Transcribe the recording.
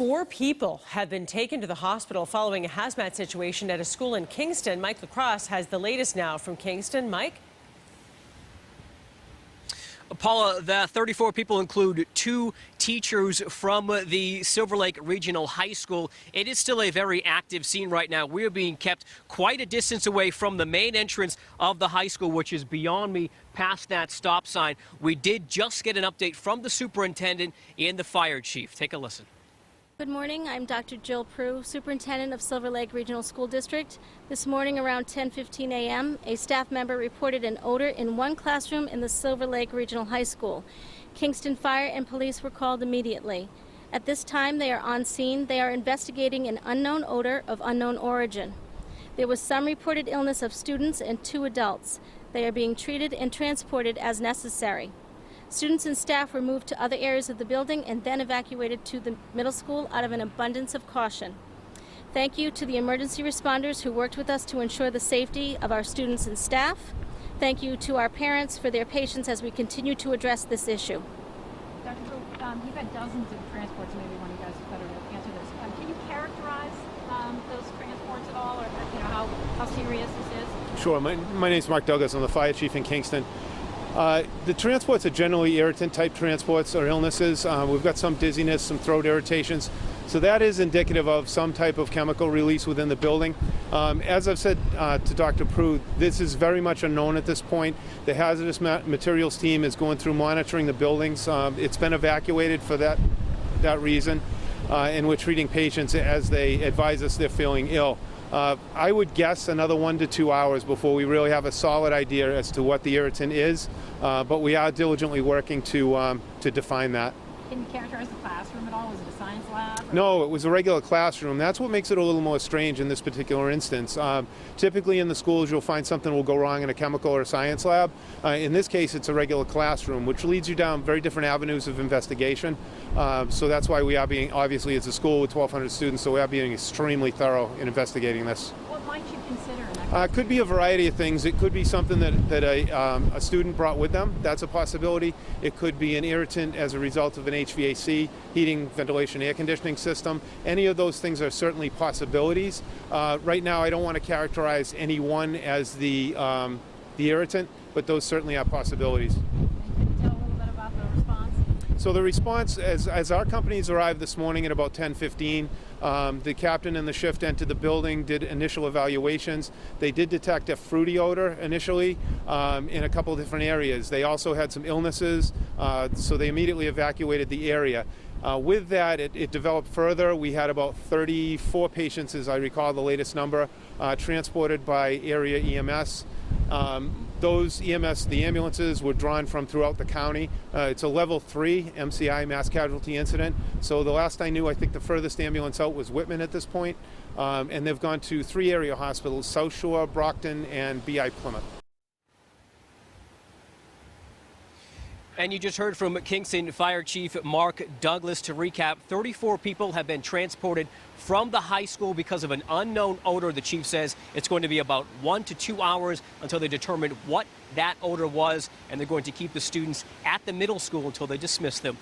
4 people have been taken to the hospital following a hazmat situation at a school in Kingston. Mike LaCrosse has the latest now from Kingston. Mike? Paula, the 34 people include 2 teachers from the Silver Lake Regional High School. It is still a very active scene right now. We are being kept quite a distance away from the main entrance of the high school, which is beyond me past that stop sign. We did just get an update from the superintendent and the fire chief. Take a listen. Good morning. I'm Dr. Jill Prue, Superintendent of Silver Lake Regional School District. This morning around 10:15 a.m., a staff member reported an odor in one classroom in the Silver Lake Regional High School. Kingston Fire and police were called immediately. At this time, they are on scene. They are investigating an unknown odor of unknown origin. There was some reported illness of students and 2 adults. They are being treated and transported as necessary. Students and staff were moved to other areas of the building and then evacuated to the middle school out of an abundance of caution. Thank you to the emergency responders who worked with us to ensure the safety of our students and staff. Thank you to our parents for their patience as we continue to address this issue. Dr. Brew, you've had dozens of transports. Maybe one of you guys is better to answer this. Can you characterize those transports at all, or how serious this is? Sure. My name is Mark Douglas. I'm the fire chief in Kingston. The transports are generally irritant-type transports or illnesses. We've got some dizziness, some throat irritations. So that is indicative of some type of chemical release within the building. As I've said to Dr. Prue, this is very much unknown at this point. The hazardous materials team is going through monitoring the buildings. It's been evacuated for that reason, and we're treating patients as they advise us they're feeling ill. I would guess another 1 to 2 hours before we really have a solid idea as to what the irritant is, but we are diligently working to define that. Can you characterize the classroom at all? Was it a science lab? No, it was a regular classroom. That's what makes it a little more strange in this particular instance. Typically in the schools you'll find something will go wrong in a chemical or a science lab. In this case it's a regular classroom, which leads you down very different avenues of investigation. So that's why we are being, obviously it's a school with 1,200 students, so we are being extremely thorough in investigating this. What might you consider in that? It could be a variety of things. It could be something that a student brought with them. That's a possibility. It could be an irritant as a result of an HVAC, heating, ventilation, air conditioning system. Any of those things are certainly possibilities. Right now I don't want to characterize any one as the irritant, but those certainly are possibilities. Can you tell a little bit about the response? So the response, as our companies arrived this morning at about 10:15, the captain and the shift entered the building, did initial evaluations. They did detect a fruity odor initially in a couple of different areas. They also had some illnesses, so they immediately evacuated the area. With that, it developed further. We had about 34 patients, as I recall the latest number, transported by area EMS. Those EMS, the ambulances were drawn from throughout the county. It's a level 3 MCI, mass casualty incident. So the last I knew, I think the furthest ambulance out was Whitman at this point. And they've gone to 3 area hospitals, South Shore, Brockton, and BI Plymouth. And you just heard from Kingston Fire Chief Mark Douglas. To recap, 34 people have been transported from the high school because of an unknown odor. The chief says it's going to be about 1 to 2 hours until they determine what that odor was, and they're going to keep the students at the middle school until they dismiss them